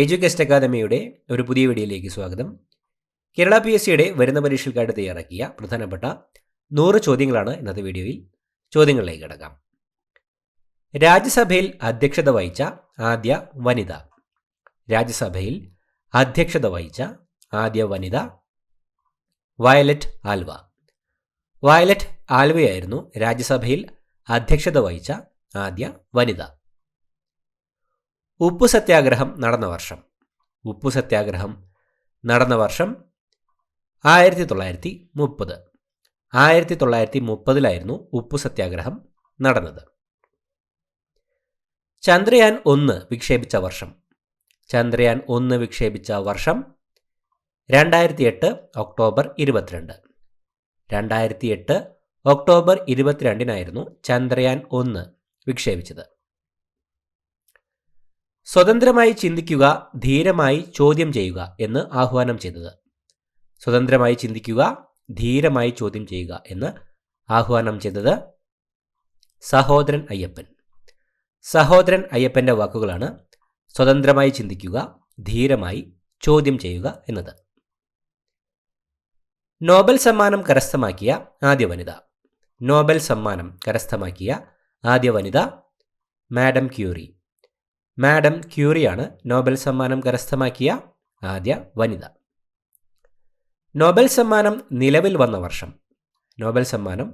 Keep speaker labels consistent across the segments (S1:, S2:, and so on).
S1: എഡ്യൂകെസ്റ്റ് അക്കാദമിയുടെ ഒരു പുതിയ വീഡിയോയിലേക്ക് സ്വാഗതം. കേരള PSCയുടെ വരുന്ന പരീക്ഷകൾക്കായിട്ട് തയ്യാറാക്കിയ പ്രധാനപ്പെട്ട 100 ചോദ്യങ്ങളാണ് ഇന്നത്തെ വീഡിയോയിൽ. ചോദ്യങ്ങളിലേക്ക് കടക്കാം. രാജ്യസഭയിൽ അധ്യക്ഷത വഹിച്ച ആദ്യ വനിത. രാജ്യസഭയിൽ അധ്യക്ഷത വഹിച്ച ആദ്യ വനിത വയലറ്റ് ആൽവ. വയലറ്റ് ആൽവയായിരുന്നു രാജ്യസഭയിൽ അധ്യക്ഷത വഹിച്ച ആദ്യ വനിത. ഉപ്പു സത്യാഗ്രഹം നടന്ന വർഷം. ഉപ്പു സത്യാഗ്രഹം നടന്ന വർഷം 1930. 1930 ഉപ്പു സത്യാഗ്രഹം നടന്നത്. ചന്ദ്രയാൻ 1 വിക്ഷേപിച്ച വർഷം. ചന്ദ്രയാൻ 1 വിക്ഷേപിച്ച വർഷം 2008 ഒക്ടോബർ 22. 2008 ഒക്ടോബർ 22 ചന്ദ്രയാൻ 1 വിക്ഷേപിച്ചത്. സ്വതന്ത്രമായി ചിന്തിക്കുക, ധീരമായി ചോദ്യം ചെയ്യുക എന്ന് ആഹ്വാനം ചെയ്തത്. സ്വതന്ത്രമായി ചിന്തിക്കുക, ധീരമായി ചോദ്യം ചെയ്യുക എന്ന് ആഹ്വാനം ചെയ്തത് സഹോദരൻ അയ്യപ്പൻ. സഹോദരൻ അയ്യപ്പൻ്റെ വാക്കുകളാണ് സ്വതന്ത്രമായി ചിന്തിക്കുക, ധീരമായി ചോദ്യം ചെയ്യുക എന്നത്. നോബൽ സമ്മാനം കരസ്ഥമാക്കിയ ആദ്യ വനിത. നോബൽ സമ്മാനം കരസ്ഥമാക്കിയ ആദ്യ വനിത മാഡം ക്യൂറി. മാഡം ക്യൂറിയാണ് നോബൽ സമ്മാനം കരസ്ഥമാക്കിയ ആദ്യ വനിത. നോബൽ സമ്മാനം നിലവിൽ വന്ന വർഷം. നോബൽ സമ്മാനം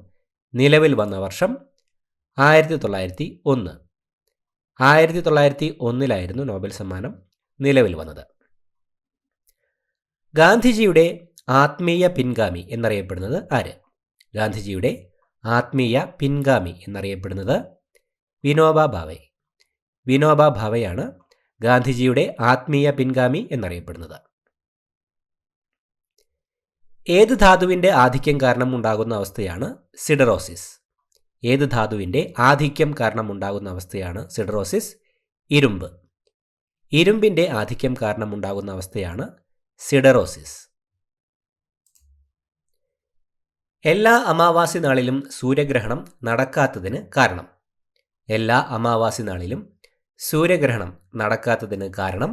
S1: നിലവിൽ വന്ന വർഷം 1901. 1901 നോബൽ സമ്മാനം നിലവിൽ വന്നത്. ഗാന്ധിജിയുടെ ആത്മീയ പിൻഗാമി എന്നറിയപ്പെടുന്നത് ആര്? ഗാന്ധിജിയുടെ ആത്മീയ പിൻഗാമി എന്നറിയപ്പെടുന്നത് വിനോബ ഭാവെ. വിനോബ ഭാവെയാണ് ഗാന്ധിജിയുടെ ആത്മീയ പിൻഗാമി എന്നറിയപ്പെടുന്നത്. ഏത് ധാതുവിൻ്റെ ആധിക്യം കാരണം ഉണ്ടാകുന്ന അവസ്ഥയാണ് സിഡറോസിസ്? ഏത് ധാതുവിൻ്റെ ആധിക്യം കാരണം ഉണ്ടാകുന്ന അവസ്ഥയാണ് സിഡറോസിസ്? ഇരുമ്പ്. ഇരുമ്പിൻ്റെ ആധിക്യം കാരണം ഉണ്ടാകുന്ന അവസ്ഥയാണ് സിഡറോസിസ്. എല്ലാ അമാവാസി നാളിലും സൂര്യഗ്രഹണം നടക്കാത്തതിന് കാരണം. എല്ലാ അമാവാസി നാളിലും സൂര്യഗ്രഹണം നടക്കാത്തതിന് കാരണം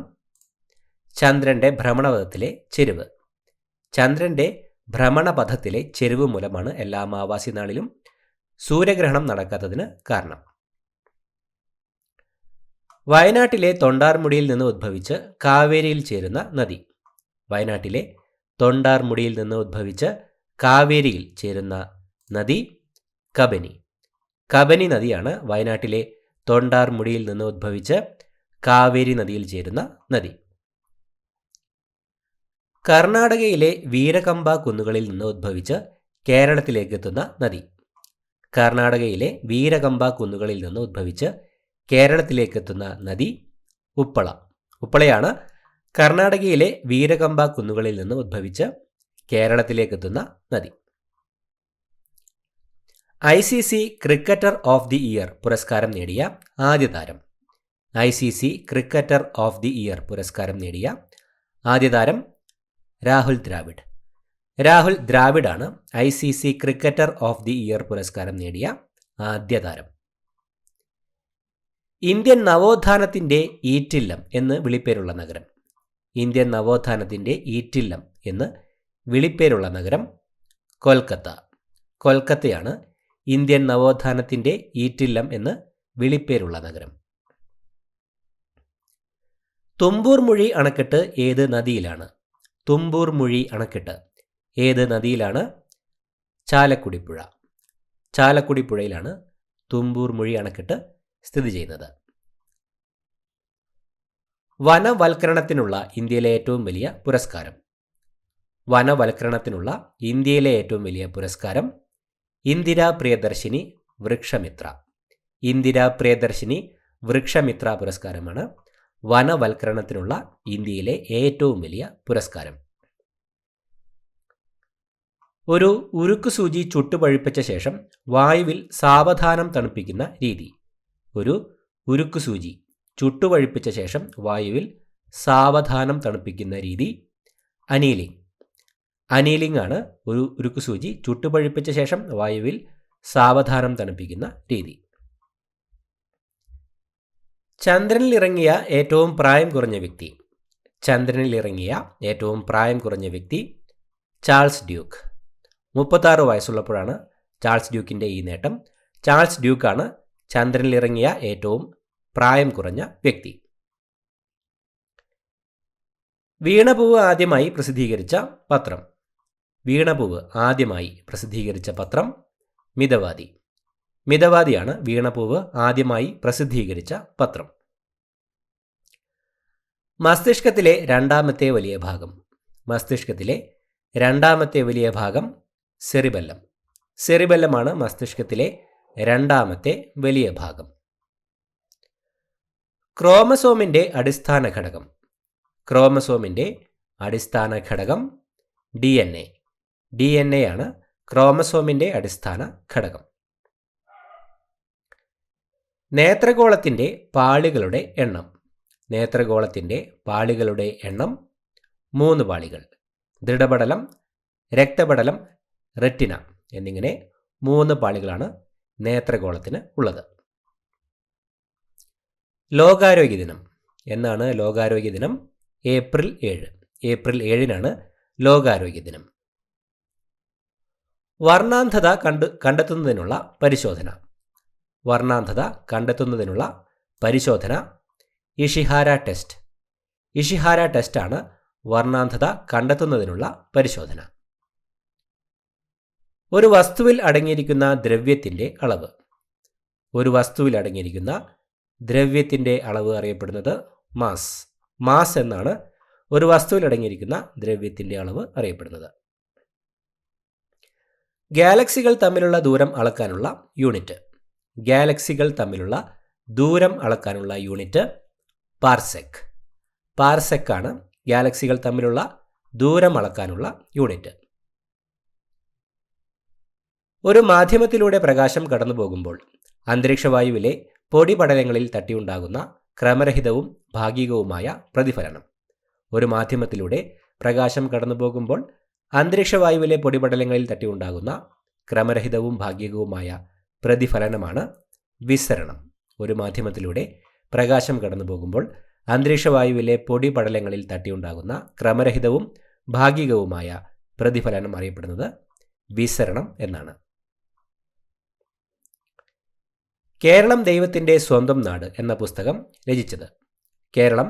S1: ചന്ദ്രൻ്റെ ഭ്രമണപഥത്തിലെ ചെരിവ്. ചന്ദ്രൻ്റെ ഭ്രമണപഥത്തിലെ ചെരിവ് മൂലമാണ് എല്ലാ അമാവാസി നാളിലും സൂര്യഗ്രഹണം നടക്കാത്തതിന് കാരണം. വയനാട്ടിലെ തൊണ്ടാർമുടിയിൽ നിന്ന് ഉദ്ഭവിച്ച് കാവേരിയിൽ ചേരുന്ന നദി. വയനാട്ടിലെ തൊണ്ടാർമുടിയിൽ നിന്ന് ഉദ്ഭവിച്ച് കാവേരിയിൽ ചേരുന്ന നദി കബനി. കബനി നദിയാണ് വയനാട്ടിലെ തൊണ്ടാർമുടിയിൽ നിന്ന് ഉദ്ഭവിച്ച് കാവേരി നദിയിൽ ചേരുന്ന നദി. കർണാടകയിലെ വീരകമ്പ കുന്നുകളിൽ നിന്ന് ഉദ്ഭവിച്ച് കേരളത്തിലേക്ക് എത്തുന്ന നദി. കർണാടകയിലെ വീരകമ്പ കുന്നുകളിൽ നിന്ന് ഉദ്ഭവിച്ച് കേരളത്തിലേക്ക് എത്തുന്ന നദി ഉപ്പള. ഉപ്പളയാണ് കർണാടകയിലെ വീരകമ്പ കുന്നുകളിൽ നിന്ന് ഉദ്ഭവിച്ച് കേരളത്തിലേക്ക് എത്തുന്ന നദി. ICC cricketer of the year പുരസ്കാരം നേടിയ ആദ്യ താരം. ICC cricketer of the year പുരസ്കാരം നേടിയ ആദ്യ താരം രാഹുൽ ദ്രാവിഡ്. രാഹുൽ ദ്രാവിഡാണ് ICC cricketer of the year പുരസ്കാരം നേടിയ ആദ്യ താരം. ഇന്ത്യൻ നവോത്ഥാനത്തിൻ്റെ ഈറ്റില്ലം എന്ന് വിളിപ്പേരുള്ള നഗരം. ഇന്ത്യൻ നവോത്ഥാനത്തിൻ്റെ ഈറ്റില്ലം എന്ന് വിളിപ്പേരുള്ള നഗരം കൊൽക്കത്ത. കൊൽക്കത്തയാണ് ഇന്ത്യൻ നവോത്ഥാനത്തിൻ്റെ ഈറ്റില്ലം എന്ന് വിളിപ്പേരുള്ള നഗരം. തുമ്പൂർ മുഴി അണക്കെട്ട് ഏത് നദിയിലാണ്? തുമ്പൂർ മുഴി അണക്കെട്ട് ഏത് നദിയിലാണ്? ചാലക്കുടി പുഴ. ചാലക്കുടി പുഴയിലാണ് തുമ്പൂർ മുഴി അണക്കെട്ട് സ്ഥിതി ചെയ്യുന്നത്. വനവൽക്കരണത്തിനുള്ള ഇന്ത്യയിലെ ഏറ്റവും വലിയ പുരസ്കാരം. വനവൽക്കരണത്തിനുള്ള ഇന്ത്യയിലെ ഏറ്റവും വലിയ പുരസ്കാരം ഇന്ദിരാ പ്രിയദർശിനി വൃക്ഷമിത്ര. ഇന്ദിരാ പ്രിയദർശിനി വൃക്ഷമിത്ര പുരസ്കാരമാണ് വനവൽക്കരണത്തിനുള്ള ഇന്ത്യയിലെ ഏറ്റവും വലിയ പുരസ്കാരം. ഒരു ഉരുക്ക് സൂചി ചുട്ടുപഴുപ്പിച്ച ശേഷം വായുവിൽ സാവധാനം തണുപ്പിക്കുന്ന രീതി. ഒരു ഉരുക്ക് സൂചി ചുട്ടുപഴുപ്പിച്ച ശേഷം വായുവിൽ സാവധാനം തണുപ്പിക്കുന്ന രീതി അനീലിംഗ്. അനീലിംഗ് ആണ് ഒരു ഉരുക്ക് സൂചി ചുട്ടുപഴുപ്പിച്ച ശേഷം വായുവിൽ സാവധാനം തണുപ്പിക്കുന്ന രീതി. ചന്ദ്രനിൽ ഇറങ്ങിയ ഏറ്റവും പ്രായം കുറഞ്ഞ വ്യക്തി. ചന്ദ്രനിൽ ഇറങ്ങിയ ഏറ്റവും പ്രായം കുറഞ്ഞ വ്യക്തി ചാൾസ് ഡ്യൂക്ക്. 36 വയസ്സുള്ളപ്പോഴാണ് ചാൾസ് ഡ്യൂക്കിൻ്റെ ഈ നേട്ടം. ചാൾസ് ഡ്യൂക്കാണ് ചന്ദ്രനിൽ ഇറങ്ങിയ ഏറ്റവും പ്രായം കുറഞ്ഞ വ്യക്തി. വീണപൂവ് ആദ്യമായി പ്രസിദ്ധീകരിച്ച പത്രം. വീണപൂവ് ആദ്യമായി പ്രസിദ്ധീകരിച്ച പത്രം മിതവാദി. മിതവാദിയാണ് വീണപൂവ് ആദ്യമായി പ്രസിദ്ധീകരിച്ച പത്രം. മസ്തിഷ്കത്തിലെ രണ്ടാമത്തെ വലിയ ഭാഗം. മസ്തിഷ്കത്തിലെ രണ്ടാമത്തെ വലിയ ഭാഗം സെറിബെല്ലം. സെറിബെല്ലമാണ് മസ്തിഷ്കത്തിലെ രണ്ടാമത്തെ വലിയ ഭാഗം. ക്രോമസോമിൻ്റെ അടിസ്ഥാന ഘടകം. ക്രോമസോമിൻ്റെ അടിസ്ഥാന ഘടകം DNA. DNA ആണ് ക്രോമസോമിൻ്റെ അടിസ്ഥാന ഘടകം. നേത്രഗോളത്തിൻ്റെ പാളികളുടെ എണ്ണം. നേത്രഗോളത്തിൻ്റെ പാളികളുടെ എണ്ണം 3 പാളികൾ. ദൃഢപടലം, രക്തപടലം, റെറ്റിന എന്നിങ്ങനെ 3 പാളികളാണ് നേത്രഗോളത്തിന് ഉള്ളത്. ലോകാരോഗ്യ ദിനം. എന്നാണ് ലോകാരോഗ്യ ദിനം? ഏപ്രിൽ 7. ഏപ്രിൽ 7-നാണ് ലോകാരോഗ്യ ദിനം. വർണ്ണാന്ധത കണ്ടെത്തുന്നതിനുള്ള പരിശോധന. വർണ്ണാന്ധത കണ്ടെത്തുന്നതിനുള്ള പരിശോധന ഇഷിഹാര ടെസ്റ്റ്. ഇഷിഹാര ടെസ്റ്റാണ് വർണ്ണാന്ധത കണ്ടെത്തുന്നതിനുള്ള പരിശോധന. ഒരു വസ്തുവിൽ അടങ്ങിയിരിക്കുന്ന ദ്രവ്യത്തിൻ്റെ അളവ്. ഒരു വസ്തുവിൽ അടങ്ങിയിരിക്കുന്ന ദ്രവ്യത്തിൻ്റെ അളവ് അറിയപ്പെടുന്നത് മാസ്. മാസ് എന്നാണ് ഒരു വസ്തുവിൽ അടങ്ങിയിരിക്കുന്ന ദ്രവ്യത്തിൻ്റെ അളവ് അറിയപ്പെടുന്നത്. ഗാലക്സികൾ തമ്മിലുള്ള ദൂരം അളക്കാനുള്ള യൂണിറ്റ്. ഗാലക്സികൾ തമ്മിലുള്ള ദൂരം അളക്കാനുള്ള യൂണിറ്റ് പാർസെക്. പാർസെക് ആണ് ഗാലക്സികൾ തമ്മിലുള്ള ദൂരം അളക്കാനുള്ള യൂണിറ്റ്. ഒരു മാധ്യമത്തിലൂടെ പ്രകാശം കടന്നു പോകുമ്പോൾ അന്തരീക്ഷവായുവിലെ പൊടിപടലങ്ങളിൽ തട്ടിയുണ്ടാകുന്ന ക്രമരഹിതവും ഭാഗികവുമായ പ്രതിഫലനം. ഒരു മാധ്യമത്തിലൂടെ പ്രകാശം കടന്നു പോകുമ്പോൾ അന്തരീക്ഷവായുവിലെ പൊടിപടലങ്ങളിൽ തട്ടിയുണ്ടാകുന്ന ക്രമരഹിതവും ഭാഗികവുമായ പ്രതിഫലനമാണ് വിസരണം. ഒരു മാധ്യമത്തിലൂടെ പ്രകാശം കടന്നു പോകുമ്പോൾ അന്തരീക്ഷവായുവിലെ പൊടിപടലങ്ങളിൽ തട്ടിയുണ്ടാകുന്ന ക്രമരഹിതവും ഭാഗികവുമായ പ്രതിഫലനം അറിയപ്പെടുന്നത് വിസരണം എന്നാണ്. കേരളം ദൈവത്തിൻ്റെ സ്വന്തം നാട് എന്ന പുസ്തകം രചിച്ചത്. കേരളം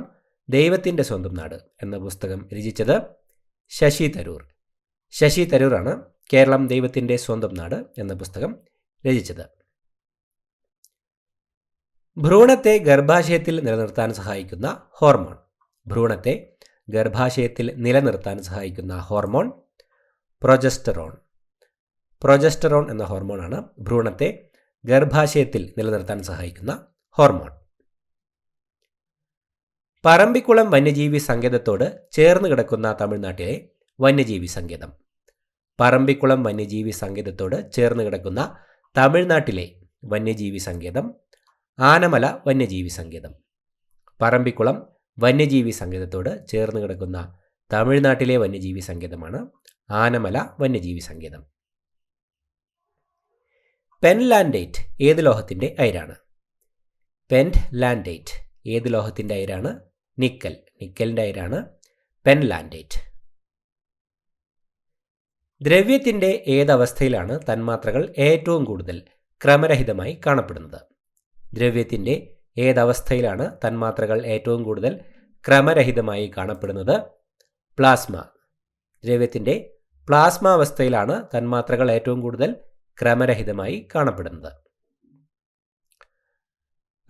S1: ദൈവത്തിൻ്റെ സ്വന്തം നാട് എന്ന പുസ്തകം രചിച്ചത് ശശി തരൂർ. ശശി തരൂറാണ് കേരളം ദൈവത്തിൻ്റെ സ്വന്തം നാട് എന്ന പുസ്തകം രചിച്ചത്. ഭ്രൂണത്തെ ഗർഭാശയത്തിൽ നിലനിർത്താൻ സഹായിക്കുന്ന ഹോർമോൺ. ഭ്രൂണത്തെ ഗർഭാശയത്തിൽ നിലനിർത്താൻ സഹായിക്കുന്ന ഹോർമോൺ പ്രൊജസ്റ്ററോൺ. പ്രൊജസ്റ്ററോൺ എന്ന ഹോർമോണാണ് ഭ്രൂണത്തെ ഗർഭാശയത്തിൽ നിലനിർത്താൻ സഹായിക്കുന്ന ഹോർമോൺ. പറമ്പിക്കുളം വന്യജീവി സങ്കേതത്തോട് ചേർന്ന് കിടക്കുന്ന തമിഴ്നാട്ടിലെ വന്യജീവി സങ്കേതം. പറമ്പിക്കുളം വന്യജീവി സങ്കേതത്തോട് ചേർന്ന് കിടക്കുന്ന തമിഴ്നാട്ടിലെ വന്യജീവി സങ്കേതം ആനമല വന്യജീവി സങ്കേതം. പറമ്പിക്കുളം വന്യജീവി സങ്കേതത്തോട് ചേർന്ന് കിടക്കുന്ന തമിഴ്നാട്ടിലെ വന്യജീവി സങ്കേതമാണ് ആനമല വന്യജീവി സങ്കേതം. പെൻലാൻഡേറ്റ് ഏത് ലോഹത്തിൻ്റെ അയിരാണ്? പെൻലാൻഡേറ്റ് ഏത് ലോഹത്തിൻ്റെ അയിരാണ്? നിക്കൽ. നിക്കലിൻ്റെ അയിരാണ് പെൻലാൻഡേറ്റ്. ദ്രവ്യത്തിൻ്റെ ഏതവസ്ഥയിലാണ് തന്മാത്രകൾ ഏറ്റവും കൂടുതൽ ക്രമരഹിതമായി കാണപ്പെടുന്നത്? ദ്രവ്യത്തിൻ്റെ ഏതവസ്ഥയിലാണ് തന്മാത്രകൾ ഏറ്റവും കൂടുതൽ ക്രമരഹിതമായി കാണപ്പെടുന്നത്? പ്ലാസ്മ. ദ്രവ്യത്തിൻ്റെ പ്ലാസ്മ അവസ്ഥയിലാണ് തന്മാത്രകൾ ഏറ്റവും കൂടുതൽ ക്രമരഹിതമായി കാണപ്പെടുന്നത്.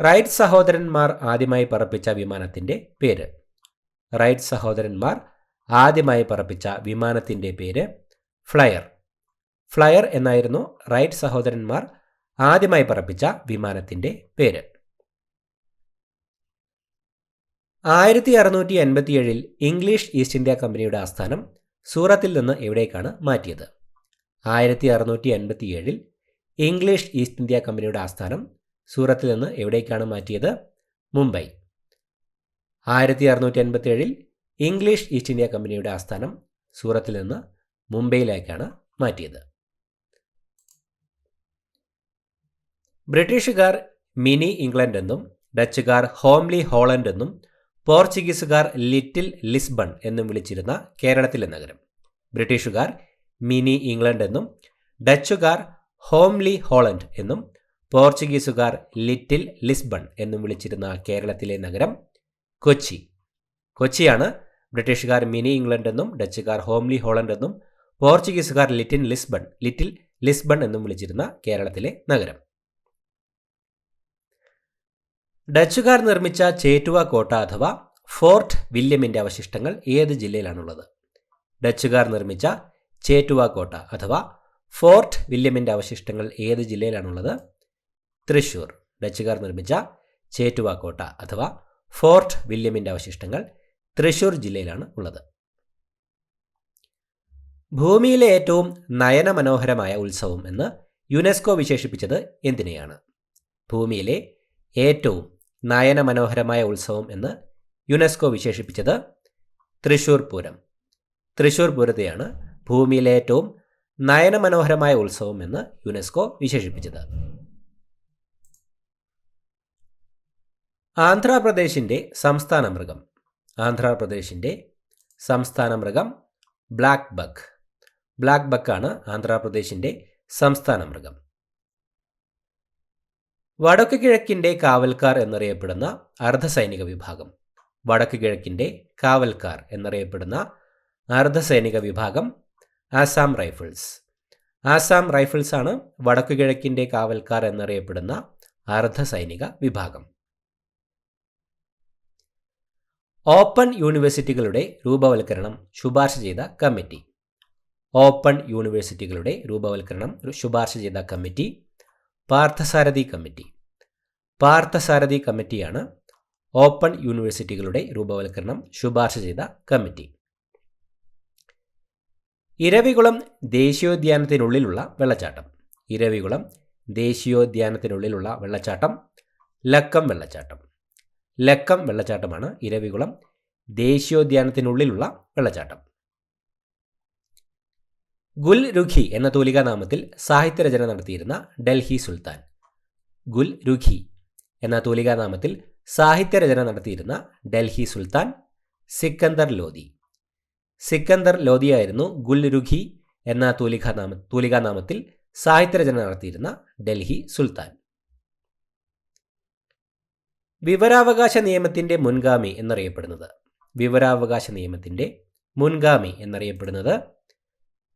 S1: റൈറ്റ് സഹോദരന്മാർ ആദ്യമായി പറപ്പിച്ച വിമാനത്തിൻ്റെ പേര്. റൈറ്റ് സഹോദരന്മാർ ആദ്യമായി പറപ്പിച്ച വിമാനത്തിൻ്റെ പേര് ഫ്ലയർ. ഫ്ലയർ എന്നായിരുന്നു റൈറ്റ് സഹോദരന്മാർ ആദ്യമായി പറപ്പിച്ച വിമാനത്തിൻ്റെ പേര്. 1687 ഇംഗ്ലീഷ് ഈസ്റ്റ് ഇന്ത്യ കമ്പനിയുടെ ആസ്ഥാനം സൂറത്തിൽ നിന്ന് എവിടേക്കാണ് മാറ്റിയത്? 1687 ഇംഗ്ലീഷ് ഈസ്റ്റ് ഇന്ത്യ കമ്പനിയുടെ ആസ്ഥാനം സൂറത്തിൽ നിന്ന് എവിടേക്കാണ് മാറ്റിയത്? മുംബൈ. 1687 ഇംഗ്ലീഷ് ഈസ്റ്റ് ഇന്ത്യ കമ്പനിയുടെ ആസ്ഥാനം സൂറത്തിൽ നിന്ന് മുംബൈയിലേക്കാണ് മാറ്റിയത്. ബ്രിട്ടീഷുകാർ മിനി ഇംഗ്ലണ്ട് എന്നും ഡച്ചുകാർ ഹോംലി ഹോളണ്ട് എന്നും പോർച്ചുഗീസുകാർ ലിറ്റിൽ ലിസ്ബൺ എന്നും വിളിച്ചിരുന്ന കേരളത്തിലെ നഗരം? ബ്രിട്ടീഷുകാർ മിനി ഇംഗ്ലണ്ട് എന്നും ഡച്ചുകാർ ഹോംലി ഹോളണ്ട് എന്നും പോർച്ചുഗീസുകാർ ലിറ്റിൽ ലിസ്ബൺ എന്നും വിളിച്ചിരുന്ന കേരളത്തിലെ നഗരം കൊച്ചി. കൊച്ചിയാണ് ബ്രിട്ടീഷുകാർ മിനി ഇംഗ്ലണ്ട് എന്നും ഡച്ചുകാർ ഹോംലി ഹോളണ്ട് എന്നും പോർച്ചുഗീസുകാർ ലിറ്റിൽ ലിസ്ബൺ എന്നും വിളിച്ചിരുന്ന കേരളത്തിലെ നഗരം. ഡച്ചുകാർ നിർമ്മിച്ച ചേറ്റുവ കോട്ട അഥവാ ഫോർട്ട് വില്യമിൻ്റെ അവശിഷ്ടങ്ങൾ ഏത് ജില്ലയിലാണുള്ളത്? ഡച്ചുകാർ നിർമ്മിച്ച ചേറ്റുവ കോട്ട അഥവാ ഫോർട്ട് വില്യമിൻ്റെ അവശിഷ്ടങ്ങൾ ഏത് ജില്ലയിലാണുള്ളത്? തൃശ്ശൂർ. ഡച്ചുകാർ നിർമ്മിച്ച ചേറ്റുവ കോട്ട അഥവാ ഫോർട്ട് വില്യമിൻ്റെ അവശിഷ്ടങ്ങൾ തൃശ്ശൂർ ജില്ലയിലാണ് ഉള്ളത്. ഭൂമിയിലെ ഏറ്റവും നയനമനോഹരമായ ഉത്സവം എന്ന് യുനെസ്കോ വിശേഷിപ്പിച്ചത് എന്തിനെയാണ്? ഭൂമിയിലെ ഏറ്റവും നയനമനോഹരമായ ഉത്സവം എന്ന് യുനെസ്കോ വിശേഷിപ്പിച്ചത് തൃശ്ശൂർ പൂരം. തൃശ്ശൂർ പൂരത്തെയാണ് ഭൂമിയിലെ ഏറ്റവും നയനമനോഹരമായ ഉത്സവം എന്ന് യുനെസ്കോ വിശേഷിപ്പിച്ചത്. ആന്ധ്രാപ്രദേശിൻ്റെ സംസ്ഥാന മൃഗം? ആന്ധ്രാപ്രദേശിൻ്റെ സംസ്ഥാന മൃഗം ബ്ലാക്ക് ബക്ക്. ബ്ലാക്ക് ബക്കാണ് ആന്ധ്രാപ്രദേശിൻ്റെ സംസ്ഥാന മൃഗം. വടക്കു കിഴക്കിൻ്റെ കാവൽക്കാർ എന്നറിയപ്പെടുന്ന അർദ്ധസൈനിക വിഭാഗം? വടക്കു കിഴക്കിൻ്റെ കാവൽക്കാർ എന്നറിയപ്പെടുന്ന അർദ്ധസൈനിക വിഭാഗം ആസാം റൈഫിൾസ്. ആസാം റൈഫിൾസ് ആണ് വടക്കു കിഴക്കിൻ്റെ കാവൽക്കാർ എന്നറിയപ്പെടുന്ന അർദ്ധസൈനിക വിഭാഗം. ഓപ്പൺ യൂണിവേഴ്സിറ്റികളുടെ രൂപവൽക്കരണം ശുപാർശ ചെയ്ത കമ്മിറ്റി? ഓപ്പൺ യൂണിവേഴ്സിറ്റികളുടെ രൂപവൽക്കരണം ശുപാർശ ചെയ്ത കമ്മിറ്റി പാർത്ഥസാരഥി കമ്മിറ്റി. പാർത്ഥസാരഥി കമ്മിറ്റിയാണ് ഓപ്പൺ യൂണിവേഴ്സിറ്റികളുടെ രൂപവൽക്കരണം ശുപാർശ ചെയ്ത കമ്മിറ്റി. ഇരവികുളം ദേശീയോദ്യാനത്തിനുള്ളിലുള്ള വെള്ളച്ചാട്ടം? ഇരവികുളം ദേശീയോദ്യാനത്തിനുള്ളിലുള്ള വെള്ളച്ചാട്ടം ലക്കം വെള്ളച്ചാട്ടം. ലക്കം വെള്ളച്ചാട്ടമാണ് ഇരവികുളം ദേശീയോദ്യാനത്തിനുള്ളിലുള്ള വെള്ളച്ചാട്ടം. ഗുൽ രുഖി എന്ന തൂലികാനാമത്തിൽ സാഹിത്യരചന നടത്തിയിരുന്ന ഡൽഹി സുൽത്താൻ? ഗുൽ രുഖി എന്ന തൂലികാനാമത്തിൽ സാഹിത്യരചന നടത്തിയിരുന്ന ഡൽഹി സുൽത്താൻ സിക്കന്ദർ ലോധി. സിക്കന്ദർ ലോധിയായിരുന്നു ഗുൽ രുഖി എന്ന തൂലികാനാമത്തിൽ സാഹിത്യരചന നടത്തിയിരുന്ന ഡൽഹി സുൽത്താൻ. വിവരാവകാശ നിയമത്തിൻ്റെ മുൻഗാമി എന്നറിയപ്പെടുന്നത്? വിവരാവകാശ നിയമത്തിൻ്റെ മുൻഗാമി എന്നറിയപ്പെടുന്നത്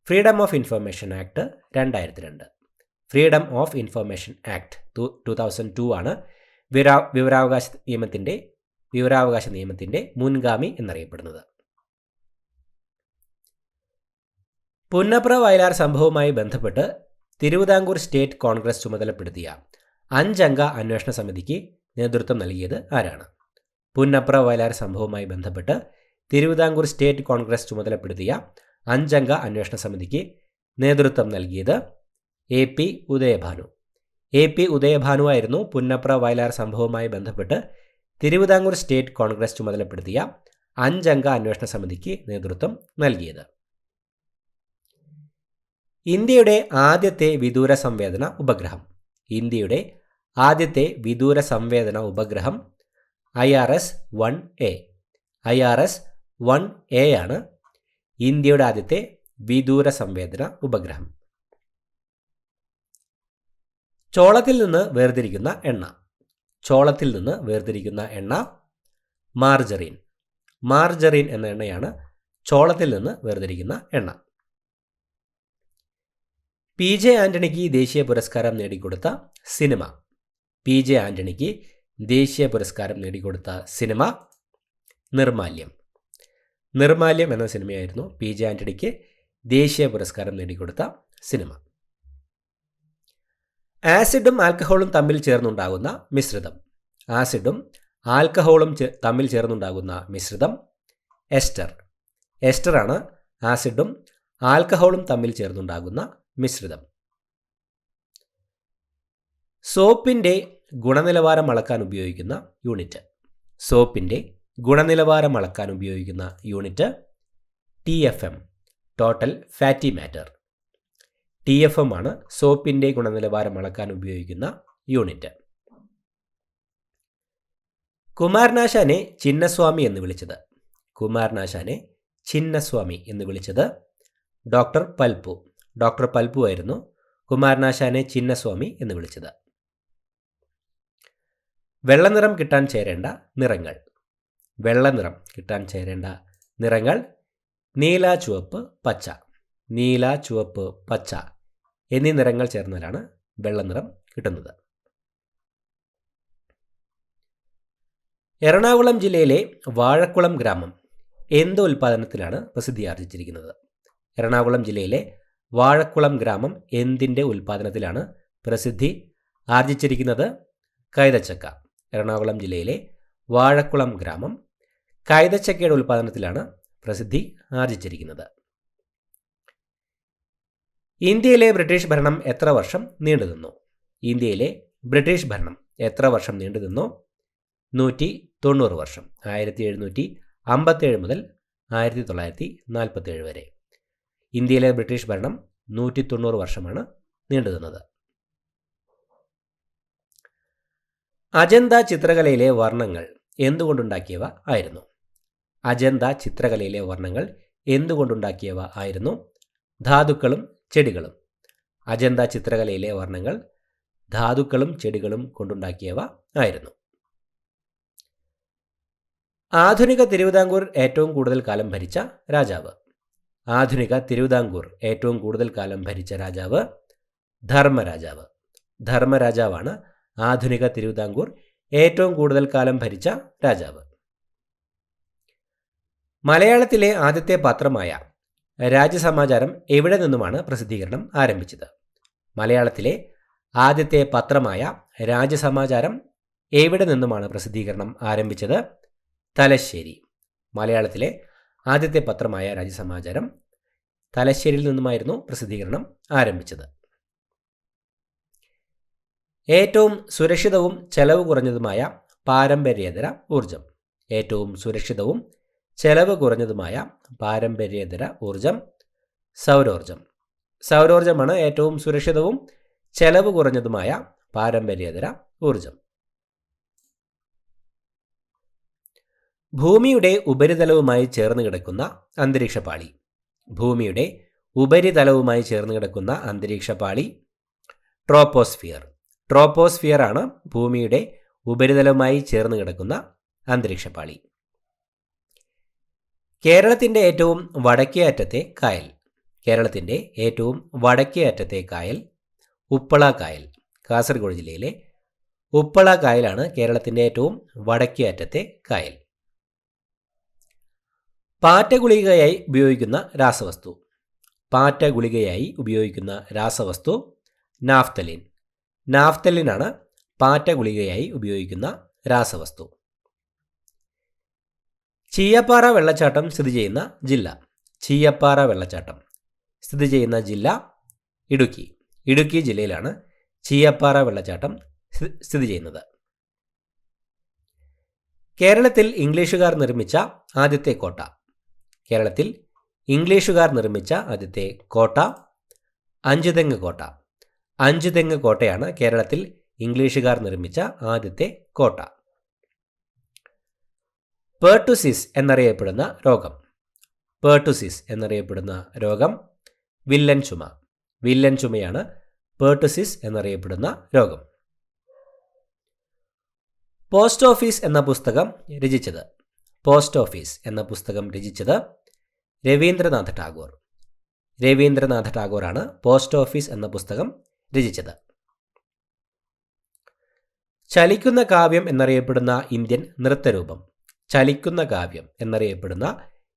S1: freedom of information act 2002. Freedom of information act 2002 ആണ് വിവരാവകാശ നിയമത്തിൻ്റെ മുൻഗാമി എന്നറിയപ്പെടുന്നത്. പുന്നപ്ര വയലാർ സംഭവവുമായി ബന്ധപ്പെട്ട് തിരുവിതാംകൂർ സ്റ്റേറ്റ് കോൺഗ്രസ് ചുമതലപ്പെടുത്തിയ 5 അംഗ അന്വേഷണ സമിതിക്ക് നേതൃത്വം നൽകിയത് ആരാണ്? പുന്നപ്ര വയലാർ സംഭവവുമായി ബന്ധപ്പെട്ട് തിരുവിതാംകൂർ സ്റ്റേറ്റ് കോൺഗ്രസ് ചുമതലപ്പെടുത്തിയ 5 അംഗ അന്വേഷണ സമിതിക്ക് നേതൃത്വം നൽകിയത് AP ഉദയഭാനു. AP ഉദയഭാനു ആയിരുന്നു പുന്നപ്ര വയലാർ സംഭവവുമായി ബന്ധപ്പെട്ട് തിരുവിതാംകൂർ സ്റ്റേറ്റ് കോൺഗ്രസ് ചുമതലപ്പെടുത്തിയ 5 അംഗ അന്വേഷണ സമിതിക്ക് നേതൃത്വം നൽകിയത്. ഇന്ത്യയുടെ ആദ്യത്തെ വിദൂര സംവേദന ഉപഗ്രഹം? ഇന്ത്യയുടെ ആദ്യത്തെ വിദൂര സംവേദന ഉപഗ്രഹം IRS-1A. IRS-1A ആണ് ഇന്ത്യയുടെ ആദ്യത്തെ വിദൂര സംവേദന ഉപഗ്രഹം. ചോളത്തിൽ നിന്ന് വേർതിരിക്കുന്ന എണ്ണ? ചോളത്തിൽ നിന്ന് വേർതിരിക്കുന്ന എണ്ണ മാർജറീൻ. മാർജറീൻ എന്ന എണ്ണയാണ് ചോളത്തിൽ നിന്ന് വേർതിരിക്കുന്ന എണ്ണ. PJ ആൻ്റണിക്ക് ദേശീയ പുരസ്കാരം നേടിക്കൊടുത്ത സിനിമ? PJ ആൻ്റണിക്ക് ദേശീയ പുരസ്കാരം നേടിക്കൊടുത്ത സിനിമ നിർമാല്യം. നിർമാല്യം എന്ന സിനിമയായിരുന്നു PJ ആൻ്റണിക്ക് ദേശീയ പുരസ്കാരം നേടിക്കൊടുത്ത സിനിമ. ആസിഡും ആൽക്കഹോളും തമ്മിൽ ചേർന്നുണ്ടാകുന്ന മിശ്രിതം? ആസിഡും ആൽക്കഹോളും തമ്മിൽ ചേർന്നുണ്ടാകുന്ന മിശ്രിതം എസ്റ്റർ. എസ്റ്ററാണ് ആസിഡും ആൽക്കഹോളും തമ്മിൽ ചേർന്നുണ്ടാകുന്ന മിശ്രിതം. സോപ്പിൻ്റെ ഗുണനിലവാരം അളക്കാൻ ഉപയോഗിക്കുന്ന യൂണിറ്റ്? സോപ്പിൻ്റെ ഗുണനിലവാരം അളക്കാൻ ഉപയോഗിക്കുന്ന unit TFM, total fatty matter. TFM ആണ് സോപ്പിൻ്റെ ഗുണനിലവാരം അളക്കാൻ ഉപയോഗിക്കുന്ന യൂണിറ്റ്. കുമാരനാശാനെ ചിന്നസ്വാമി എന്ന് വിളിച്ചത്. കുമാരനാശാനെ ചിന്നസ്വാമി എന്ന് വിളിച്ചത് ഡോക്ടർ പൽപ്പു. ഡോക്ടർ പൽപ്പു ആയിരുന്നു കുമാരനാശാനെ ചിന്നസ്വാമി എന്ന് വിളിച്ചത്. വെള്ളനിറം കിട്ടാൻ ചേരേണ്ട നിറങ്ങൾ. വെള്ളനിറം കിട്ടാൻ ചേരേണ്ട നിറങ്ങൾ നീല, ചുവപ്പ്, പച്ച. നീല, ചുവപ്പ്, പച്ച എന്നീ നിറങ്ങൾ ചേർന്നാലാണ് വെള്ളനിറം കിട്ടുന്നത്. എറണാകുളം ജില്ലയിലെ വാഴക്കുളം ഗ്രാമം എന്ത് ഉൽപ്പാദനത്തിലാണ് പ്രസിദ്ധിയാർജിച്ചിരിക്കുന്നത്? എറണാകുളം ജില്ലയിലെ വാഴക്കുളം ഗ്രാമം എന്തിൻ്റെ ഉൽപ്പാദനത്തിലാണ് പ്രസിദ്ധി ആർജിച്ചിരിക്കുന്നത്? കൈതച്ചക്ക. എറണാകുളം ജില്ലയിലെ വാഴക്കുളം ഗ്രാമം കൈതച്ചക്കയുടെ ഉൽപ്പാദനത്തിലാണ് പ്രസിദ്ധി ആർജിച്ചിരിക്കുന്നത്. ഇന്ത്യയിലെ ബ്രിട്ടീഷ് ഭരണം എത്ര വർഷം നീണ്ടുനിന്നു? ഇന്ത്യയിലെ ബ്രിട്ടീഷ് ഭരണം എത്ര വർഷം നീണ്ടുനിന്നു? 190 വർഷം. 1757 മുതൽ 1947 വരെ ഇന്ത്യയിലെ ബ്രിട്ടീഷ് ഭരണം 190 വർഷമാണ് നീണ്ടുനിന്നത്. അജന്ത ചിത്രകലയിലെ വർണ്ണങ്ങൾ എന്തുകൊണ്ടുണ്ടാക്കിയവ ആയിരുന്നു? അജന്ത ചിത്രകലയിലെ വർണ്ണങ്ങൾ എന്തുകൊണ്ടുണ്ടാക്കിയവ ആയിരുന്നു? ധാതുക്കളും ചെടികളും. അജന്ത ചിത്രകലയിലെ വർണ്ണങ്ങൾ ധാതുക്കളും ചെടികളും കൊണ്ടുണ്ടാക്കിയവ ആയിരുന്നു. ആധുനിക തിരുവിതാംകൂർ ഏറ്റവും കൂടുതൽ കാലം ഭരിച്ച രാജാവ്. ആധുനിക തിരുവിതാംകൂർ ഏറ്റവും കൂടുതൽ കാലം ഭരിച്ച രാജാവ് ധർമ്മരാജാവ്. ധർമ്മരാജാവാണ് ആധുനിക തിരുവിതാംകൂർ ഏറ്റവും കൂടുതൽ കാലം ഭരിച്ച രാജാവ്. മലയാളത്തിലെ ആദ്യത്തെ പത്രമായ രാജ്യസമാചാരം എവിടെ നിന്നുമാണ് പ്രസിദ്ധീകരണം ആരംഭിച്ചത്? മലയാളത്തിലെ ആദ്യത്തെ പത്രമായ രാജ്യസമാചാരം എവിടെ നിന്നുമാണ് പ്രസിദ്ധീകരണം ആരംഭിച്ചത്? തലശ്ശേരി. മലയാളത്തിലെ ആദ്യത്തെ പത്രമായ രാജ്യസമാചാരം തലശ്ശേരിയിൽ നിന്നുമായിരുന്നു പ്രസിദ്ധീകരണം ആരംഭിച്ചത്. ഏറ്റവും സുരക്ഷിതവും ചെലവ് കുറഞ്ഞതുമായ പാരമ്പര്യേതര ഊർജം. ഏറ്റവും സുരക്ഷിതവും ചെലവ് കുറഞ്ഞതുമായ പാരമ്പര്യേതര ഊർജം സൗരോർജം. സൗരോർജമാണ് ഏറ്റവും സുരക്ഷിതവും ചെലവ് കുറഞ്ഞതുമായ പാരമ്പര്യേതര ഊർജം. ഭൂമിയുടെ ഉപരിതലവുമായി ചേർന്ന് കിടക്കുന്ന അന്തരീക്ഷപാളി. ഭൂമിയുടെ ഉപരിതലവുമായി ചേർന്ന് കിടക്കുന്ന അന്തരീക്ഷപാളി ട്രോപ്പോസ്ഫിയർ. ട്രോപ്പോസ്ഫിയർ ആണ് ഭൂമിയുടെ ഉപരിതലവുമായി ചേർന്ന് കിടക്കുന്ന അന്തരീക്ഷപാളി. കേരളത്തിൻ്റെ ഏറ്റവും വടക്കേ അറ്റത്തെ കായൽ. കേരളത്തിൻ്റെ ഏറ്റവും വടക്കേ അറ്റത്തെ കായൽ ഉപ്പള കായൽ. കാസർഗോഡ് ജില്ലയിലെ ഉപ്പള കായലാണ് കേരളത്തിൻ്റെ ഏറ്റവും വടക്കേ അറ്റത്തെ കായൽ. പാറ്റ ഗുളികയായി ഉപയോഗിക്കുന്ന രാസവസ്തു. പാറ്റ ഗുളികയായി ഉപയോഗിക്കുന്ന രാസവസ്തു നാഫ്തലിൻ. നാഫ്തലിനാണ് പാറ്റ ഗുളികയായി ഉപയോഗിക്കുന്ന രാസവസ്തു. ചീയപ്പാറ വെള്ളച്ചാട്ടം സ്ഥിതി ചെയ്യുന്ന ജില്ല. ചീയപ്പാറ വെള്ളച്ചാട്ടം സ്ഥിതി ചെയ്യുന്ന ജില്ല ഇടുക്കി. ഇടുക്കി ജില്ലയിലാണ് ചീയപ്പാറ വെള്ളച്ചാട്ടം സ്ഥിതി ചെയ്യുന്നത്. കേരളത്തിൽ ഇംഗ്ലീഷുകാർ നിർമ്മിച്ച ആദ്യത്തെ കോട്ട. കേരളത്തിൽ ഇംഗ്ലീഷുകാർ നിർമ്മിച്ച ആദ്യത്തെ കോട്ട അഞ്ചുതെങ്ങ് കോട്ട. അഞ്ചുതെങ്ങ് കോട്ടയാണ് കേരളത്തിൽ ഇംഗ്ലീഷുകാർ നിർമ്മിച്ച ആദ്യത്തെ കോട്ട. പേർട്ടുസിസ് എന്നറിയപ്പെടുന്ന രോഗം. പേർട്ടുസിസ് എന്നറിയപ്പെടുന്ന രോഗം വില്ലൻ ചുമ. വില്ലൻ ചുമയാണ് പേർട്ടുസിസ് എന്നറിയപ്പെടുന്ന രോഗം. പോസ്റ്റ് ഓഫീസ് എന്ന പുസ്തകം രചിച്ചത്. പോസ്റ്റ് ഓഫീസ് എന്ന പുസ്തകം രചിച്ചത് രവീന്ദ്രനാഥ ടാഗോർ. രവീന്ദ്രനാഥ ടാഗോറാണ് പോസ്റ്റ് ഓഫീസ് എന്ന പുസ്തകം രചിച്ചത്. ചലിക്കുന്ന കാവ്യം എന്നറിയപ്പെടുന്ന ഇന്ത്യൻ നൃത്തരൂപം. ചലിക്കുന്ന കാവ്യം എന്നറിയപ്പെടുന്ന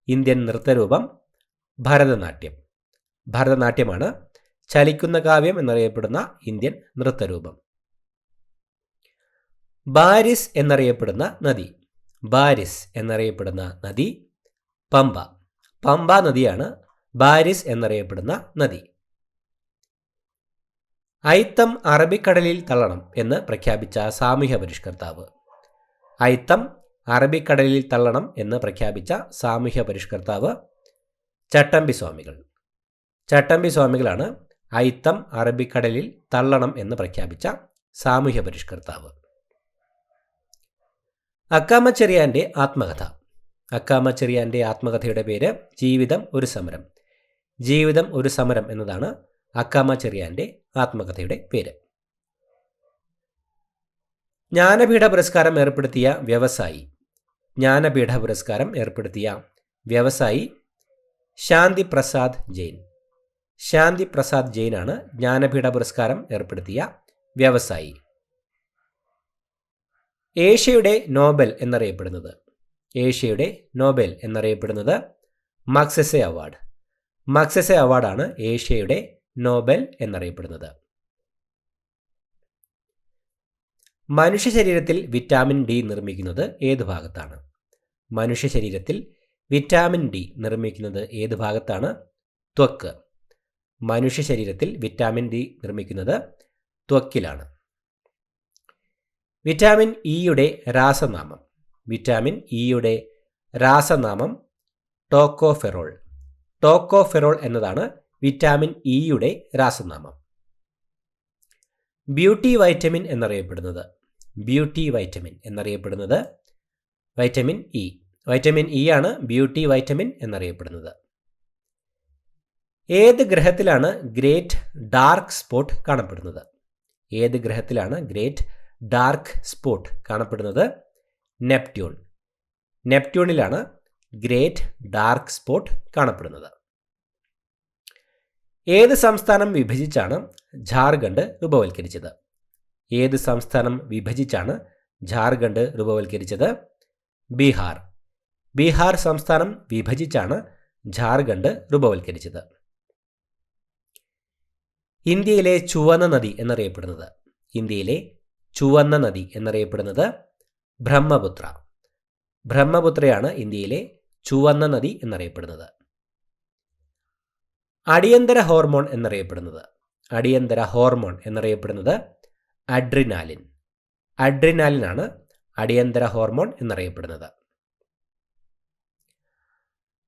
S1: ഇന്ത്യൻ നൃത്തരൂപം ഭരതനാട്യം. ഭരതനാട്യമാണ് ചലിക്കുന്ന കാവ്യം എന്നറിയപ്പെടുന്ന ഇന്ത്യൻ നൃത്തരൂപം. ബാരിസ് എന്നറിയപ്പെടുന്ന നദി. ബാരിസ് എന്നറിയപ്പെടുന്ന നദി പമ്പ. പമ്പ നദിയാണ് ബാരിസ് എന്നറിയപ്പെടുന്ന നദി. അയിത്തം അറബിക്കടലിൽ തള്ളണം എന്ന് പ്രഖ്യാപിച്ച സാമൂഹ്യ പരിഷ്കർത്താവ്. അയിത്തം അറബിക്കടലിൽ തള്ളണം എന്ന് പ്രഖ്യാപിച്ച സാമൂഹ്യ പരിഷ്കർത്താവ് ചട്ടമ്പി സ്വാമികൾ. ചട്ടമ്പി സ്വാമികളാണ് അയിത്തം അറബിക്കടലിൽ തള്ളണം എന്ന് പ്രഖ്യാപിച്ച സാമൂഹ്യ പരിഷ്കർത്താവ്. അക്കാമ ചെറിയാൻ്റെ ആത്മകഥ. അക്കാമ ചെറിയാൻ്റെ ആത്മകഥയുടെ പേര് ജീവിതം ഒരു സമരം. ജീവിതം ഒരു സമരം എന്നതാണ് അക്കാമ ചെറിയാൻ്റെ ആത്മകഥയുടെ പേര്. ജ്ഞാനപീഠ പുരസ്കാരം ഏർപ്പെടുത്തിയ വ്യവസായി. ജ്ഞാനപീഠ പുരസ്കാരം ഏർപ്പെടുത്തിയ വ്യവസായി ശാന്തി പ്രസാദ് ജെയിൻ. ശാന്തി പ്രസാദ് ജെയിനാണ് ജ്ഞാനപീഠ പുരസ്കാരം ഏർപ്പെടുത്തിയ വ്യവസായി. ഏഷ്യയുടെ നോബൽ എന്നറിയപ്പെടുന്നത്. ഏഷ്യയുടെ നോബൽ എന്നറിയപ്പെടുന്നത് മഗ്സസെ അവാർഡ്. മഗ്സസെ അവാർഡാണ് ഏഷ്യയുടെ നോബൽ എന്നറിയപ്പെടുന്നത്. മനുഷ്യ ശരീരത്തിൽ വിറ്റാമിൻ ഡി നിർമ്മിക്കുന്നത് ഏത് ഭാഗത്താണ്? മനുഷ്യ ശരീരത്തിൽ വിറ്റാമിൻ ഡി നിർമ്മിക്കുന്നത് ഏത് ഭാഗത്താണ്? ത്വക്ക്. മനുഷ്യ ശരീരത്തിൽ വിറ്റാമിൻ ഡി നിർമ്മിക്കുന്നത് ത്വക്കിലാണ്. വിറ്റാമിൻ ഇയുടെ രാസനാമം. വിറ്റാമിൻ ഇയുടെ രാസനാമം ടോക്കോഫെറോൾ. ടോക്കോഫെറോൾ എന്നതാണ് വിറ്റാമിൻ ഇയുടെ രാസനാമം. ബ്യൂട്ടി വൈറ്റമിൻ എന്നറിയപ്പെടുന്നത്. ബ്യൂട്ടി വൈറ്റമിൻ എന്നറിയപ്പെടുന്നത് വൈറ്റമിൻ ഇ. വൈറ്റമിൻ ഇ ആണ് ബ്യൂട്ടി വൈറ്റമിൻ എന്നറിയപ്പെടുന്നത്. ഏത് ഗ്രഹത്തിലാണ് ഗ്രേറ്റ് ഡാർക്ക് സ്പോട്ട് കാണപ്പെടുന്നത്? ഏത് ഗ്രഹത്തിലാണ് ഗ്രേറ്റ് ഡാർക്ക് സ്പോട്ട് കാണപ്പെടുന്നത്? നെപ്റ്റ്യൂൺ. നെപ്റ്റ്യൂണിലാണ് ഗ്രേറ്റ് ഡാർക്ക് സ്പോട്ട് കാണപ്പെടുന്നത്. ഏത് സംസ്ഥാനം വിഭജിച്ചാണ് ജാർഖണ്ഡ് രൂപവൽക്കരിച്ചത്? ഏത് സംസ്ഥാനം വിഭജിച്ചാണ് ജാർഖണ്ഡ് രൂപവൽക്കരിച്ചത്? ബീഹാർ. ബീഹാർ സംസ്ഥാനം വിഭജിച്ചാണ് ജാർഖണ്ഡ് രൂപവൽക്കരിച്ചത്. ഇന്ത്യയിലെ ചുവന്ന നദി എന്നറിയപ്പെടുന്നത്. ഇന്ത്യയിലെ ചുവന്ന നദി എന്നറിയപ്പെടുന്നത് ബ്രഹ്മപുത്ര. ബ്രഹ്മപുത്രയാണ് ഇന്ത്യയിലെ ചുവന്ന നദി എന്നറിയപ്പെടുന്നത്. അടിയന്തര ഹോർമോൺ എന്നറിയപ്പെടുന്നത്. അടിയന്തര ഹോർമോൺ എന്നറിയപ്പെടുന്നത് അഡ്രിനാലിൻ. അഡ്രിനാലിനാണ് അടിയന്തര ഹോർമോൺ എന്നറിയപ്പെടുന്നത്.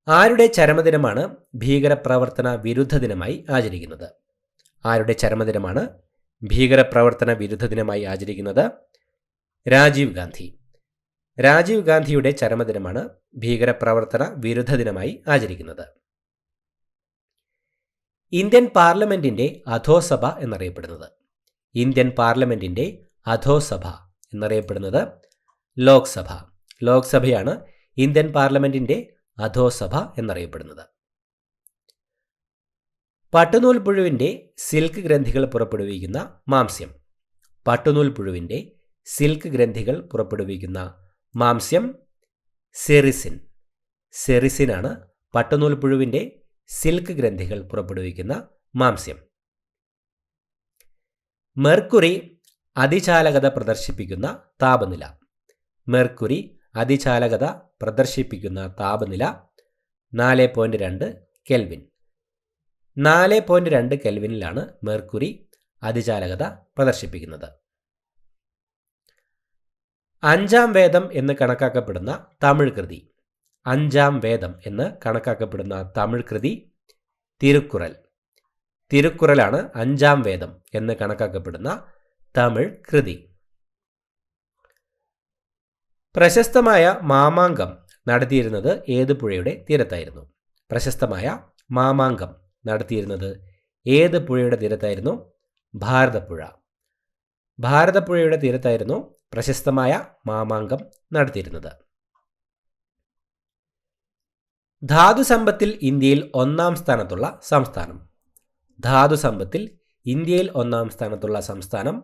S1: ആരുടെ ചരമദിനമാണ് ഭീകരപ്രവർത്തന വിരുദ്ധ ദിനമായി ആചരിക്കുന്നത്? ആരുടെ ചരമദിനമാണ് ഭീകരപ്രവർത്തന വിരുദ്ധ ദിനമായി ആചരിക്കുന്നത്? രാജീവ് ഗാന്ധി. രാജീവ് ഗാന്ധിയുടെ ചരമദിനമാണ് ഭീകരപ്രവർത്തന വിരുദ്ധ ദിനമായി ആചരിക്കുന്നത്. ഇന്ത്യൻ പാർലമെന്റിന്റെ അധോസഭ എന്നറിയപ്പെടുന്നത്. ഇന്ത്യൻ പാർലമെന്റിന്റെ അധോസഭ എന്നറിയപ്പെടുന്നത് ലോക്സഭ. ലോക്സഭയാണ് ഇന്ത്യൻ പാർലമെന്റിന്റെ അധോസഭ എന്നറിയപ്പെടുന്നത്. പട്ടുനൂൽ പുഴുവിന്റെ സിൽക്ക് ഗ്രന്ഥികൾ പുറപ്പെടുവിക്കുന്ന മാംസ്യം. പട്ടുനൂൽ പുഴുവിന്റെ സിൽക്ക് ഗ്രന്ഥികൾ പുറപ്പെടുവിക്കുന്ന മാംസ്യം സെറിസിൻ. സെറിസിനാണ് പട്ടുനൂൽ പുഴുവിന്റെ സിൽക്ക് ഗ്രന്ഥികൾ പുറപ്പെടുവിക്കുന്ന മാംസ്യം. മെർക്കുറി അതിചാലകത പ്രദർശിപ്പിക്കുന്ന താപനില. മെർക്കുറി അതിചാലകത പ്രദർശിപ്പിക്കുന്ന താപനില 4.2 കെൽവിൻ. 4.2 കെൽവിനിലാണ് മെർക്കുറി അതിചാലകത പ്രദർശിപ്പിക്കുന്നത്. അഞ്ചാം വേദം എന്ന് കണക്കാക്കപ്പെടുന്ന തമിഴ് കൃതി. അഞ്ചാം വേദം എന്ന് കണക്കാക്കപ്പെടുന്ന തമിഴ് കൃതി തിരുക്കുറൽ. തിരുക്കുറലാണ് അഞ്ചാം വേദം എന്ന് കണക്കാക്കപ്പെടുന്ന തമിഴ് കൃതി. പ്രശസ്തമായ മാമാങ്കം നടത്തിയിരുന്നത് ഏത് പുഴയുടെ തീരത്തായിരുന്നു? പ്രശസ്തമായ മാമാങ്കം നടത്തിയിരുന്നത് ഏത് പുഴയുടെ തീരത്തായിരുന്നു? ഭാരതപ്പുഴ. ഭാരതപ്പുഴയുടെ തീരത്തായിരുന്നു പ്രശസ്തമായ മാമാങ്കം നടത്തിയിരുന്നത്. ധാതുസമ്പത്തിൽ ഇന്ത്യയിൽ ഒന്നാം സ്ഥാനത്തുള്ള സംസ്ഥാനം. ധാതുസമ്പത്തിൽ ഇന്ത്യയിൽ ഒന്നാം സ്ഥാനത്തുള്ള സംസ്ഥാനം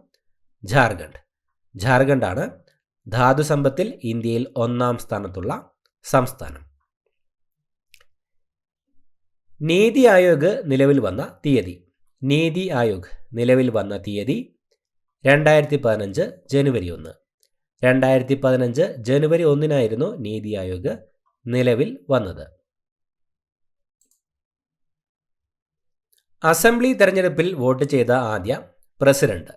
S1: ജാർഖണ്ഡ്. ജാർഖണ്ഡാണ് ധാതുസമ്പത്തിൽ ഇന്ത്യയിൽ ഒന്നാം സ്ഥാനത്തുള്ള സംസ്ഥാനം. നീതി ആയോഗ് നിലവിൽ വന്ന തീയതി. നീതി ആയോഗ് നിലവിൽ വന്ന തീയതി 2015 ജനുവരി 1. 2015 ജനുവരി 1 നീതി ആയോഗ് നിലവിൽ വന്നത്. അസംബ്ലി തെരഞ്ഞെടുപ്പിൽ വോട്ട് ചെയ്ത ആദ്യ പ്രസിഡന്റ്.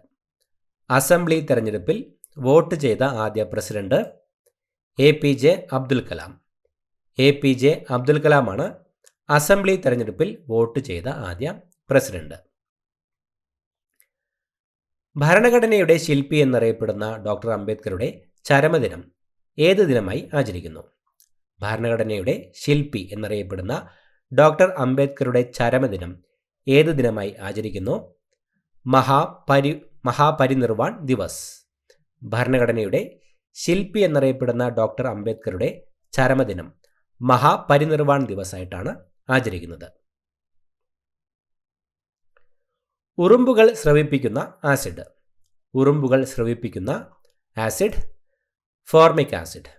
S1: അസംബ്ലി തെരഞ്ഞെടുപ്പിൽ വോട്ട് ചെയ്ത ആദ്യ president APJ Abdul Kalam. APJ Abdul കലാമാണ് അസംബ്ലി തെരഞ്ഞെടുപ്പിൽ വോട്ട് ചെയ്ത ആദ്യ പ്രസിഡന്റ്. ഭരണഘടനയുടെ ശില്പി എന്നറിയപ്പെടുന്ന ഡോക്ടർ അംബേദ്കറുടെ ചരമദിനം ഏത് ദിനമായി ആചരിക്കുന്നു? ഭരണഘടനയുടെ ശില്പി എന്നറിയപ്പെടുന്ന ഡോക്ടർ അംബേദ്കറുടെ ചരമദിനം ഏത് ദിനമായി ആചരിക്കുന്നു? മഹാപരിനിർവാൺ ദിവസ്. ഭരണഘടനയുടെ ശില്പി എന്നറിയപ്പെടുന്ന ഡോക്ടർ അംബേദ്കറുടെ ചരമദിനം മഹാപരിനിർവാൺ ദിവസായിട്ടാണ് ആചരിക്കുന്നത്. ഉറുമ്പുകൾ സ്രവിപ്പിക്കുന്ന ആസിഡ്. ഉറുമ്പുകൾ സ്രവിപ്പിക്കുന്ന ആസിഡ് ഫോർമിക് ആസിഡ്.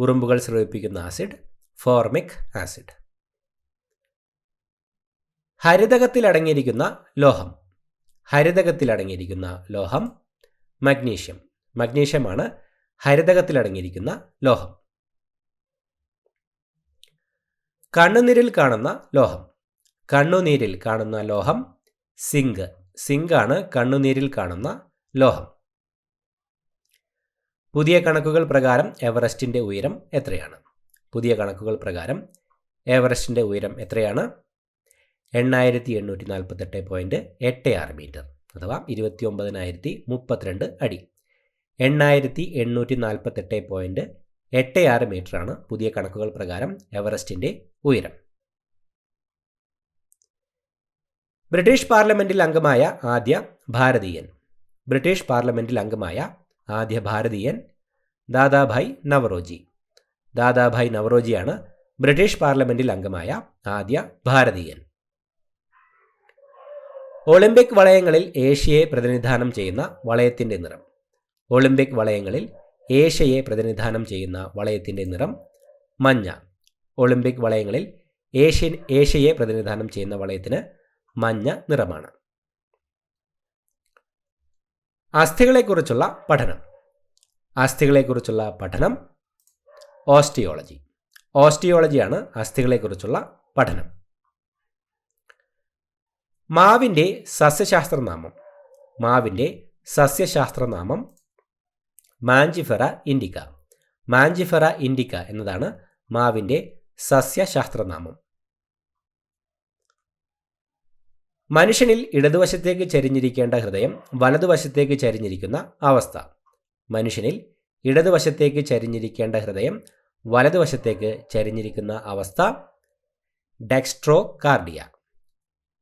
S1: ഉറുമ്പുകൾ സ്രവിപ്പിക്കുന്ന ആസിഡ് ഫോർമിക് ആസിഡ്. ഹരിതകത്തിലടങ്ങിയിരിക്കുന്ന ലോഹം. ഹരിതകത്തിലടങ്ങിയിരിക്കുന്ന ലോഹം മഗ്നീഷ്യം. മഗ്നീഷ്യമാണ് ഹരിതകത്തിലടങ്ങിയിരിക്കുന്ന ലോഹം. കണ്ണുനീരിൽ കാണുന്ന ലോഹം. കണ്ണുനീരിൽ കാണുന്ന ലോഹം സിങ്ക്. സിങ്കാണ് കണ്ണുനീരിൽ കാണുന്ന ലോഹം. പുതിയ കണക്കുകൾ പ്രകാരം എവറസ്റ്റിന്റെ ഉയരം എത്രയാണ്? പുതിയ കണക്കുകൾ പ്രകാരം എവറസ്റ്റിന്റെ ഉയരം എത്രയാണ്? 8848.86 മീറ്റർ അഥവാ 29,032 അടി. 8848.86 മീറ്ററാണ് പുതിയ കണക്കുകൾ പ്രകാരം എവറസ്റ്റിന്റെ ഉയരം. ബ്രിട്ടീഷ് പാർലമെന്റിൽ അംഗമായ ആദ്യ ഭാരതീയൻ. ബ്രിട്ടീഷ് പാർലമെന്റിൽ അംഗമായ ആദ്യ ഭാരതീയൻ ദാദാഭായ് നവറോജി. ദാദാഭായ് നവറോജിയാണ് ബ്രിട്ടീഷ് പാർലമെന്റിൽ അംഗമായ ആദ്യ ഭാരതീയൻ. ഒളിമ്പിക് വളയങ്ങളിൽ ഏഷ്യയെ പ്രതിനിധാനം ചെയ്യുന്ന വളയത്തിന്റെ നിറം. ഒളിമ്പിക് വളയങ്ങളിൽ ഏഷ്യയെ പ്രതിനിധാനം ചെയ്യുന്ന വളയത്തിന്റെ നിറം മഞ്ഞ. ഒളിമ്പിക് വളയങ്ങളിൽ ഏഷ്യയെ പ്രതിനിധാനം ചെയ്യുന്ന വളയത്തിന് മഞ്ഞ നിറമാണ്. അസ്ഥികളെക്കുറിച്ചുള്ള പഠനം. അസ്ഥികളെക്കുറിച്ചുള്ള പഠനം ഓസ്റ്റിയോളജി. ഓസ്റ്റിയോളജിയാണ് അസ്ഥികളെക്കുറിച്ചുള്ള പഠനം. മാവിൻ്റെ സസ്യശാസ്ത്രനാമം. മാവിൻ്റെ സസ്യശാസ്ത്രനാമം മാഞ്ചിഫെറ ഇൻഡിക്ക. മാഞ്ചിഫെറ ഇൻഡിക്ക എന്നതാണ് മാവിൻ്റെ സസ്യശാസ്ത്രനാമം. മനുഷ്യനിൽ ഇടതുവശത്തേക്ക് ചരിഞ്ഞിരിക്കേണ്ട ഹൃദയം വലതുവശത്തേക്ക് ചരിഞ്ഞിരിക്കുന്ന അവസ്ഥ. മനുഷ്യനിൽ ഇടതുവശത്തേക്ക് ചരിഞ്ഞിരിക്കേണ്ട ഹൃദയം വലതുവശത്തേക്ക് ചരിഞ്ഞിരിക്കുന്ന അവസ്ഥ ഡെക്സ്ട്രോകാർഡിയ.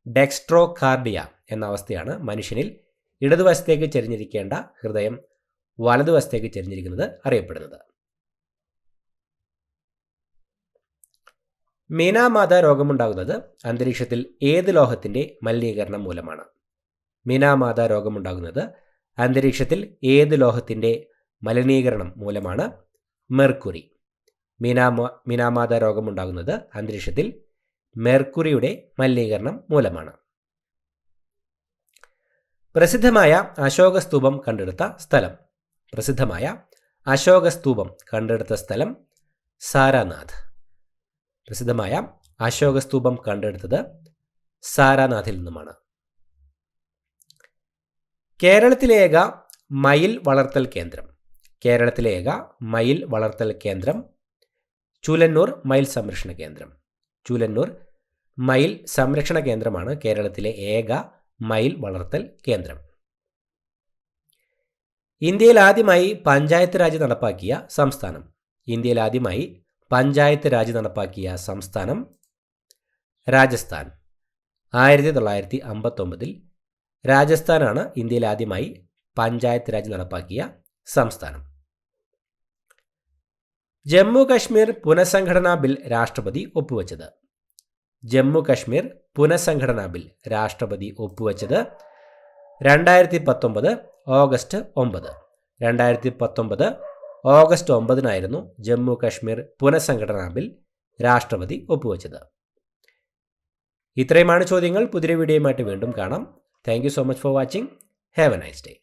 S1: ഡെക്സ്ട്രോകാർഡിയ എന്ന അവസ്ഥയാണ് മനുഷ്യനിൽ ഇടതുവശത്തേക്ക് ചരിഞ്ഞിരിക്കേണ്ട ഹൃദയം വലതുവശത്തേക്ക് ചരിഞ്ഞിരിക്കുന്നത് അറിയപ്പെടുന്നത്. മീനാമാത രോഗമുണ്ടാകുന്നത് അന്തരീക്ഷത്തിൽ ഏത് ലോഹത്തിന്റെ മലിനീകരണം മൂലമാണ്? മീനാമാത രോഗമുണ്ടാകുന്നത് അന്തരീക്ഷത്തിൽ ഏത് ലോഹത്തിന്റെ മലിനീകരണം മൂലമാണ്? മെർക്കുറി. മീനാമാത രോഗമുണ്ടാകുന്നത് അന്തരീക്ഷത്തിൽ മെർക്കുറിയുടെ മലിനീകരണം മൂലമാണ്. പ്രസിദ്ധമായ അശോക സ്തൂപം കണ്ടെടുത്ത സ്ഥലം. പ്രസിദ്ധമായ അശോക സ്തൂപം കണ്ടെടുത്ത സ്ഥലം സാരാനാഥ്. പ്രസിദ്ധമായ അശോക സ്തൂപം കണ്ടെടുത്തത് സാരാനാഥിൽ നിന്നുമാണ്. കേരളത്തിലേക മയിൽ വളർത്തൽ കേന്ദ്രം. കേരളത്തിലേക മയിൽ വളർത്തൽ കേന്ദ്രം ചൂലന്നൂർ മയിൽ സംരക്ഷണ കേന്ദ്രം. ചൂലന്നൂർ മയിൽ സംരക്ഷണ കേന്ദ്രമാണ് കേരളത്തിലെ ഏക മയിൽ വളർത്തൽ കേന്ദ്രം. ഇന്ത്യയിൽ ആദ്യമായി പഞ്ചായത്ത് രാജ് നടപ്പാക്കിയ സംസ്ഥാനം. ഇന്ത്യയിൽ ആദ്യമായി പഞ്ചായത്ത് രാജ് നടപ്പാക്കിയ സംസ്ഥാനം രാജസ്ഥാൻ. 1959 രാജസ്ഥാനാണ് ഇന്ത്യയിൽ ആദ്യമായി പഞ്ചായത്ത് രാജ് നടപ്പാക്കിയ സംസ്ഥാനം. ജമ്മു കശ്മീർ പുനഃസംഘടനാ ബിൽ രാഷ്ട്രപതി ഒപ്പുവെച്ചത്. ജമ്മു കശ്മീർ പുനഃസംഘടനാ ബിൽ രാഷ്ട്രപതി ഒപ്പുവെച്ചത് 2019 ഓഗസ്റ്റ് 9. 2019 ഓഗസ്റ്റ് 9 ജമ്മു കശ്മീർ പുനഃസംഘടനാ ബിൽ രാഷ്ട്രപതി ഒപ്പുവെച്ചത്. ഇത്രയുമാണ് ചോദ്യങ്ങൾ. പുതിയ വീഡിയോയുമായിട്ട് വീണ്ടും കാണാം. Thank you so much for watching. Have a nice day.